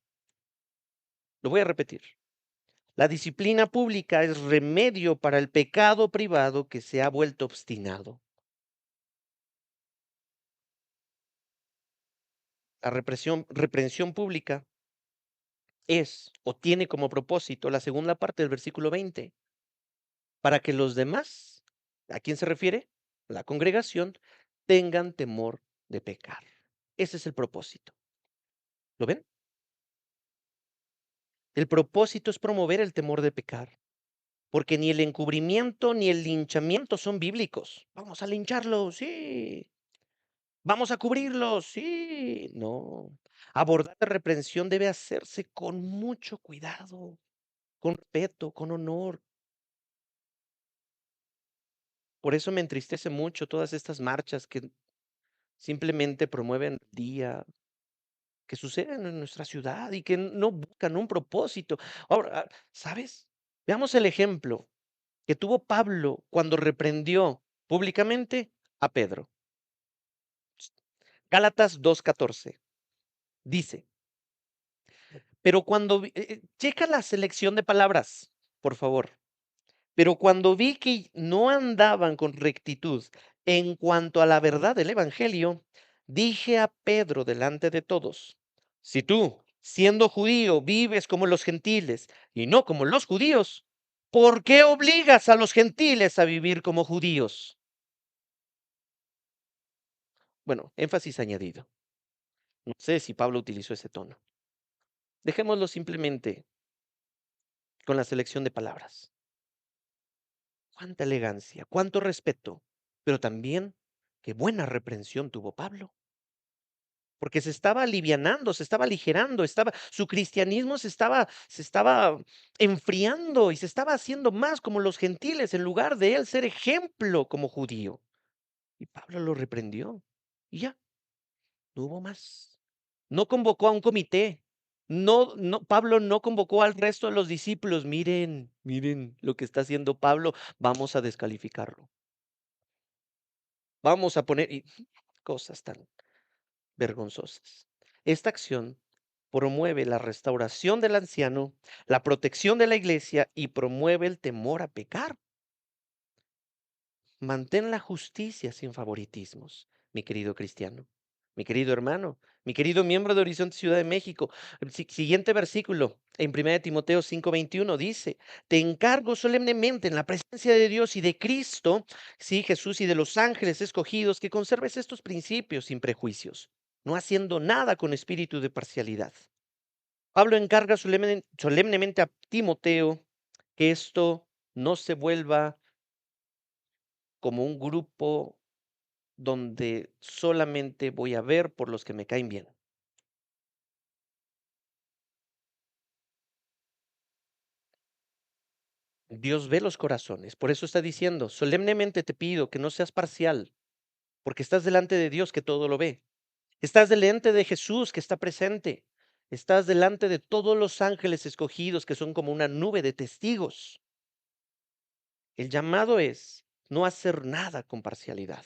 Lo voy a repetir. La disciplina pública es remedio para el pecado privado que se ha vuelto obstinado. La reprensión pública es o tiene como propósito la segunda parte del versículo 20 para que los demás, ¿a quién se refiere? La congregación, tengan temor de pecar. Ese es el propósito. ¿Lo ven? El propósito es promover el temor de pecar, porque ni el encubrimiento ni el linchamiento son bíblicos. Vamos a lincharlo, sí. Vamos a cubrirlo, sí. No. Abordar la reprensión debe hacerse con mucho cuidado, con respeto, con honor. Por eso me entristece mucho todas estas marchas que simplemente promueven el día, que suceden en nuestra ciudad y que no buscan un propósito. Ahora, ¿sabes? Veamos el ejemplo que tuvo Pablo cuando reprendió públicamente a Pedro. Gálatas 2:14 dice, pero cuando checa la selección de palabras, por favor. Pero cuando vi que no andaban con rectitud en cuanto a la verdad del evangelio, dije a Pedro delante de todos, si tú, siendo judío, vives como los gentiles y no como los judíos, ¿por qué obligas a los gentiles a vivir como judíos? Bueno, énfasis añadido. No sé si Pablo utilizó ese tono. Dejémoslo simplemente con la selección de palabras. Cuánta elegancia, cuánto respeto, pero también qué buena reprensión tuvo Pablo. Porque se estaba alivianando, se estaba aligerando, su cristianismo se estaba enfriando y se estaba haciendo más como los gentiles en lugar de él ser ejemplo como judío. Y Pablo lo reprendió y ya, no hubo más. No convocó a un comité. Pablo no convocó al resto de los discípulos. Miren, miren lo que está haciendo Pablo. Vamos a descalificarlo. Vamos a poner cosas tan vergonzosas. Esta acción promueve la restauración del anciano, la protección de la iglesia y promueve el temor a pecar. Mantén la justicia sin favoritismos, mi querido cristiano, mi querido hermano, mi querido miembro de Horizonte Ciudad de México. El siguiente versículo en 1 Timoteo 5:21 dice, te encargo solemnemente en la presencia de Dios y de Cristo, sí, Jesús y de los ángeles escogidos, que conserves estos principios sin prejuicios, no haciendo nada con espíritu de parcialidad. Pablo encarga solemnemente a Timoteo que esto no se vuelva como un grupo donde solamente voy a ver por los que me caen bien. Dios ve los corazones, por eso está diciendo, solemnemente te pido que no seas parcial, porque estás delante de Dios que todo lo ve. Estás delante de Jesús que está presente. Estás delante de todos los ángeles escogidos que son como una nube de testigos. El llamado es no hacer nada con parcialidad,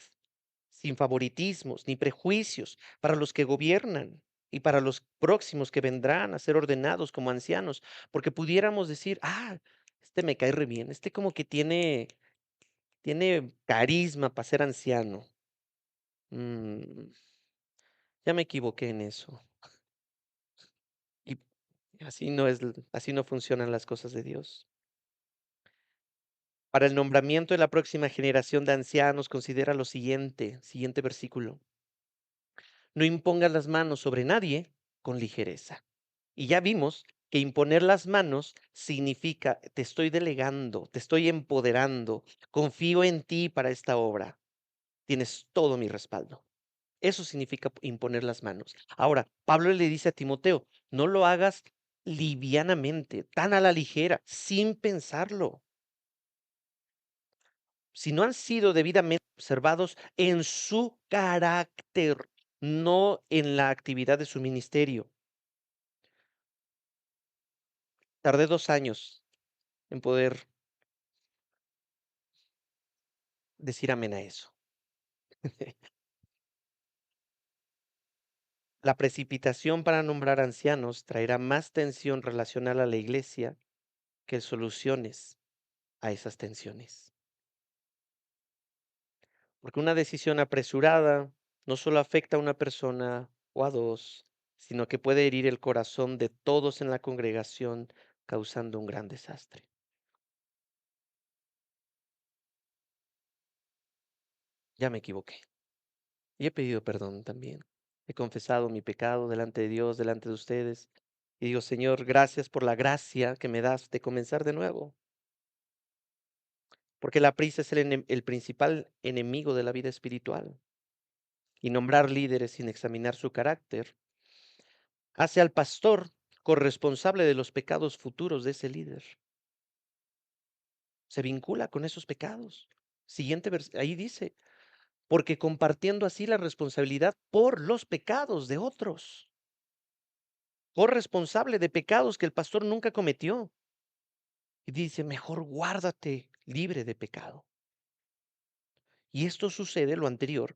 sin favoritismos ni prejuicios para los que gobiernan y para los próximos que vendrán a ser ordenados como ancianos, porque pudiéramos decir, este me cae re bien, este como que tiene carisma para ser anciano. Mm, ya me equivoqué en eso. Y así no funcionan las cosas de Dios. Para el nombramiento de la próxima generación de ancianos, considera lo siguiente versículo. No impongas las manos sobre nadie con ligereza. Y ya vimos que imponer las manos significa te estoy delegando, te estoy empoderando, confío en ti para esta obra. Tienes todo mi respaldo. Eso significa imponer las manos. Ahora, Pablo le dice a Timoteo, no lo hagas livianamente, tan a la ligera, sin pensarlo. Si no han sido debidamente observados en su carácter, no en la actividad de su ministerio. Tardé 2 años en poder decir amén a eso. La precipitación para nombrar ancianos traerá más tensión relacional a la iglesia que soluciones a esas tensiones. Porque una decisión apresurada no solo afecta a una persona o a dos, sino que puede herir el corazón de todos en la congregación, causando un gran desastre. Ya me equivoqué y he pedido perdón también. He confesado mi pecado delante de Dios, delante de ustedes. Y digo, Señor, gracias por la gracia que me das de comenzar de nuevo. Porque la prisa es el principal enemigo de la vida espiritual. Y nombrar líderes sin examinar su carácter hace al pastor corresponsable de los pecados futuros de ese líder. Se vincula con esos pecados. Ahí dice, porque compartiendo así la responsabilidad por los pecados de otros. Corresponsable de pecados que el pastor nunca cometió. Y dice, mejor guárdate libre de pecado. Y esto sucede, lo anterior,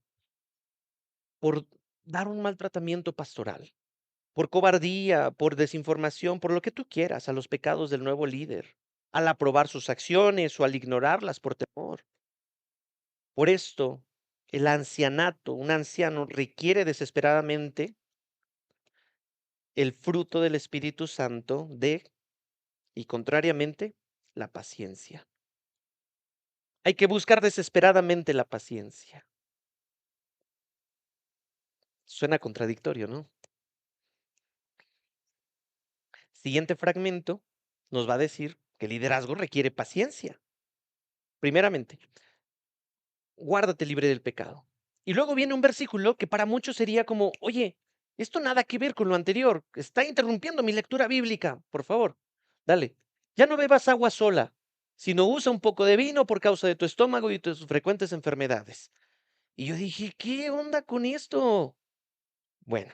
por dar un mal tratamiento pastoral, por cobardía, por desinformación, por lo que tú quieras, a los pecados del nuevo líder, al aprobar sus acciones o al ignorarlas por temor. Por esto, el ancianato, un anciano requiere desesperadamente el fruto del Espíritu Santo y contrariamente, la paciencia. Hay que buscar desesperadamente la paciencia. Suena contradictorio, ¿no? Siguiente fragmento nos va a decir que el liderazgo requiere paciencia. Primeramente, guárdate libre del pecado. Y luego viene un versículo que para muchos sería como, oye, esto nada que ver con lo anterior, está interrumpiendo mi lectura bíblica, por favor, dale. Ya no bebas agua sola, sino usa un poco de vino por causa de tu estómago y tus frecuentes enfermedades. Y yo dije, ¿qué onda con esto? Bueno,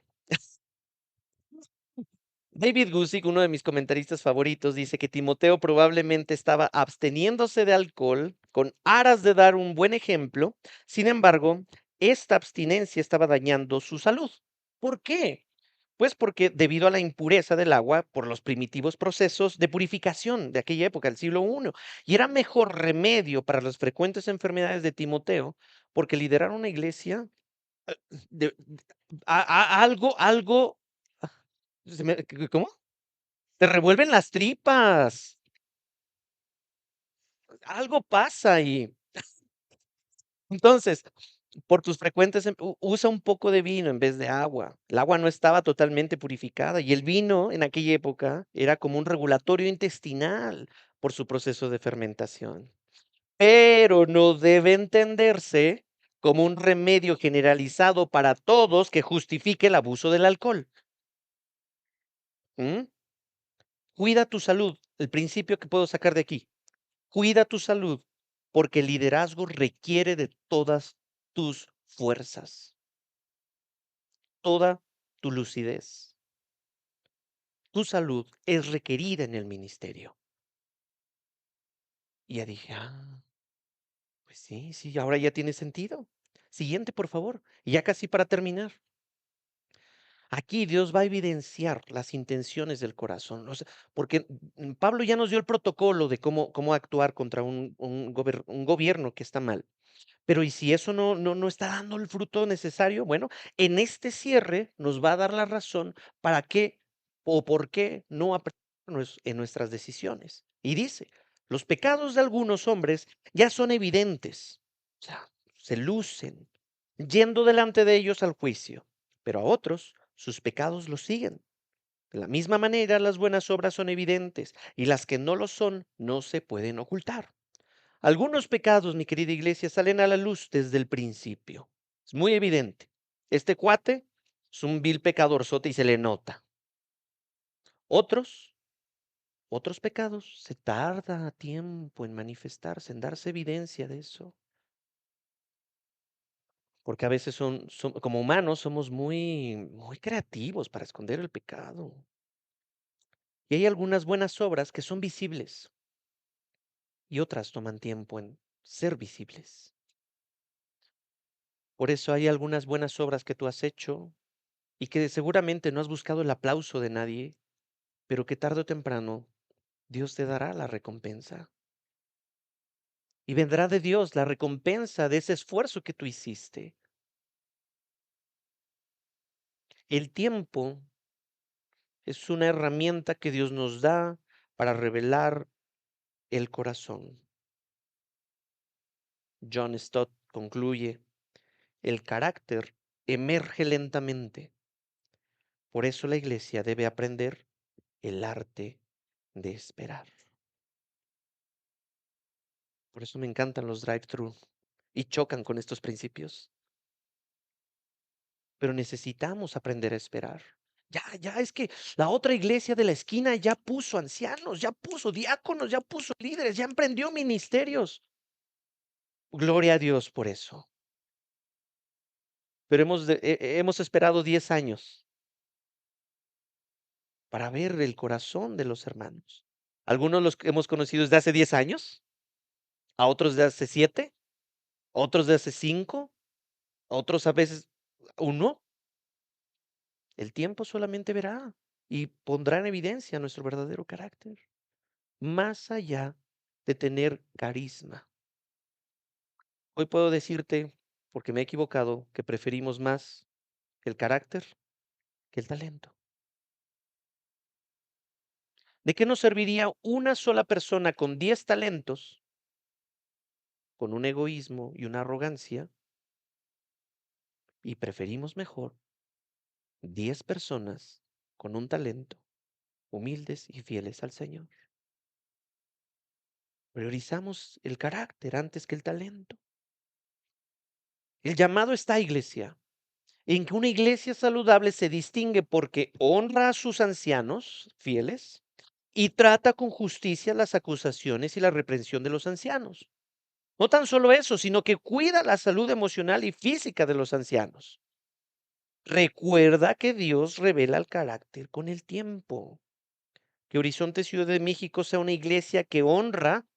David Gusick, uno de mis comentaristas favoritos, dice que Timoteo probablemente estaba absteniéndose de alcohol con aras de dar un buen ejemplo. Sin embargo, esta abstinencia estaba dañando su salud. ¿Por qué? Pues porque debido a la impureza del agua por los primitivos procesos de purificación de aquella época, el siglo I, y era mejor remedio para las frecuentes enfermedades de Timoteo, porque liderar una iglesia, de- algo, ¿cómo? Te revuelven las tripas, algo pasa ahí. Entonces, por tus frecuentes, usa un poco de vino en vez de agua. El agua no estaba totalmente purificada y el vino en aquella época era como un regulatorio intestinal por su proceso de fermentación. Pero no debe entenderse como un remedio generalizado para todos que justifique el abuso del alcohol. ¿Mm? Cuida tu salud. El principio que puedo sacar de aquí. Cuida tu salud, porque el liderazgo requiere de todas tus fuerzas, toda tu lucidez. Tu salud es requerida en el ministerio. Y ya dije, pues sí, sí, ahora ya tiene sentido. Siguiente, por favor. Y ya casi para terminar. Aquí Dios va a evidenciar las intenciones del corazón, o sea, porque Pablo ya nos dio el protocolo de cómo actuar contra un gobierno que está mal. Pero, ¿y si eso no está dando el fruto necesario? Bueno, en este cierre nos va a dar la razón para qué o por qué no apresurarnos en nuestras decisiones. Y dice, Los pecados de algunos hombres ya son evidentes, o sea, se lucen, yendo delante de ellos al juicio, pero a otros sus pecados los siguen. De la misma manera, las buenas obras son evidentes y las que no lo son no se pueden ocultar. Algunos pecados, mi querida iglesia, salen a la luz desde el principio. Es muy evidente. Este cuate es un vil pecadorzote y se le nota. Otros, otros pecados, se tarda tiempo en manifestarse, en darse evidencia de eso. Porque a veces como humanos somos muy creativos para esconder el pecado. Y hay algunas buenas obras que son visibles y otras toman tiempo en ser visibles. Por eso hay algunas buenas obras que tú has hecho y que seguramente no has buscado el aplauso de nadie, pero que tarde o temprano Dios te dará la recompensa. Y vendrá de Dios la recompensa de ese esfuerzo que tú hiciste. El tiempo es una herramienta que Dios nos da para revelar el corazón. John Stott concluye, el carácter emerge lentamente. Por eso la iglesia debe aprender el arte de esperar. Por eso me encantan los drive-thru y chocan con estos principios. Pero necesitamos aprender a esperar. Ya, es que la otra iglesia de la esquina ya puso ancianos, ya puso diáconos, ya puso líderes, ya emprendió ministerios. Gloria a Dios por eso. Pero hemos esperado 10 años para ver el corazón de los hermanos. Algunos los hemos conocido desde hace 10 años, a otros de hace 7, otros de hace 5, otros a veces 1. El tiempo solamente verá y pondrá en evidencia nuestro verdadero carácter, más allá de tener carisma. Hoy puedo decirte, porque me he equivocado, que preferimos más el carácter que el talento. ¿De qué nos serviría una sola persona con 10 talentos, con un egoísmo y una arrogancia, y preferimos mejor 10 personas con un talento, humildes y fieles al Señor? Priorizamos el carácter antes que el talento. El llamado está, iglesia, en que una iglesia saludable se distingue porque honra a sus ancianos fieles y trata con justicia las acusaciones y la reprensión de los ancianos. No tan solo eso, sino que cuida la salud emocional y física de los ancianos. Recuerda que Dios revela el carácter con el tiempo. Que Horizonte Ciudad de México sea una iglesia que honra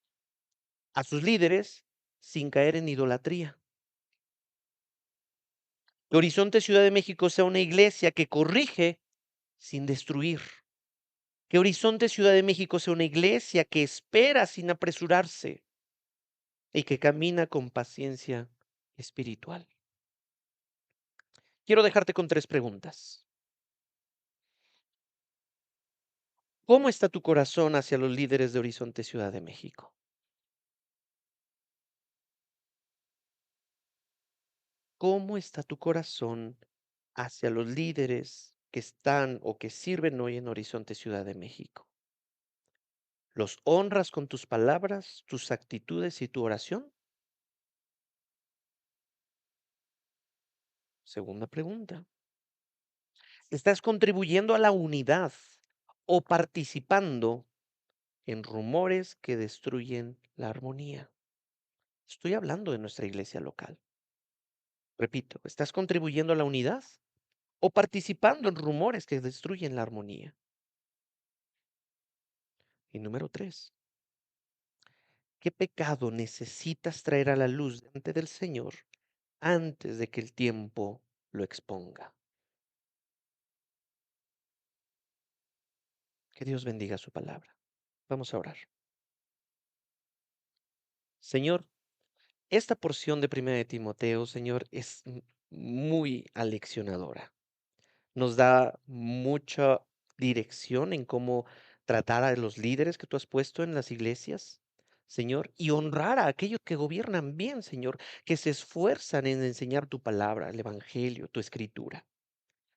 a sus líderes sin caer en idolatría. Que Horizonte Ciudad de México sea una iglesia que corrige sin destruir. Que Horizonte Ciudad de México sea una iglesia que espera sin apresurarse y que camina con paciencia espiritual. Quiero dejarte con 3 preguntas. ¿Cómo está tu corazón hacia los líderes de Horizonte Ciudad de México? ¿Cómo está tu corazón hacia los líderes que están o que sirven hoy en Horizonte Ciudad de México? ¿Los honras con tus palabras, tus actitudes y tu oración? Segunda pregunta. ¿Estás contribuyendo a la unidad o participando en rumores que destruyen la armonía? Estoy hablando de nuestra iglesia local. Repito, ¿estás contribuyendo a la unidad o participando en rumores que destruyen la armonía? Y número 3, ¿qué pecado necesitas traer a la luz delante del Señor antes de que el tiempo lo exponga? Que Dios bendiga su palabra. Vamos a orar. Señor, esta porción de Primera de Timoteo, Señor, es muy aleccionadora. Nos da mucha dirección en cómo tratar a los líderes que tú has puesto en las iglesias. Señor, y honrar a aquellos que gobiernan bien, Señor, que se esfuerzan en enseñar tu palabra, el Evangelio, tu escritura.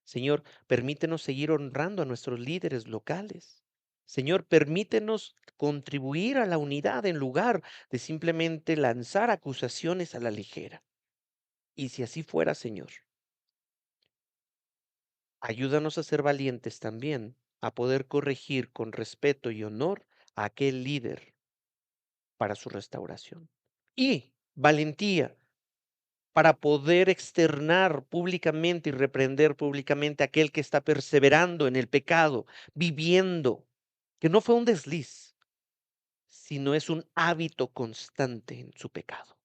Señor, permítenos seguir honrando a nuestros líderes locales. Señor, permítenos contribuir a la unidad en lugar de simplemente lanzar acusaciones a la ligera. Y si así fuera, Señor, ayúdanos a ser valientes también, a poder corregir con respeto y honor a aquel líder para su restauración. Y valentía para poder externar públicamente y reprender públicamente a aquel que está perseverando en el pecado, viviendo, que no fue un desliz, sino es un hábito constante en su pecado.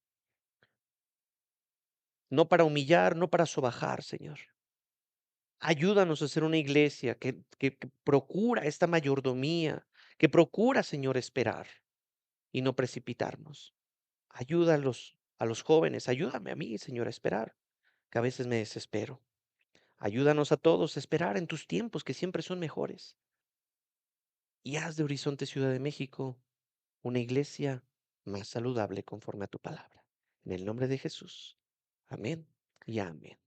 No para humillar, no para sobajar, Señor. Ayúdanos a ser una iglesia que procura esta mayordomía, que procura, Señor, esperar y no precipitarnos. Ayuda a los jóvenes, ayúdame a mí, Señor, a esperar, que a veces me desespero. Ayúdanos a todos a esperar en tus tiempos, que siempre son mejores. Y haz de Horizonte Ciudad de México una iglesia más saludable conforme a tu palabra. En el nombre de Jesús. Amén y amén.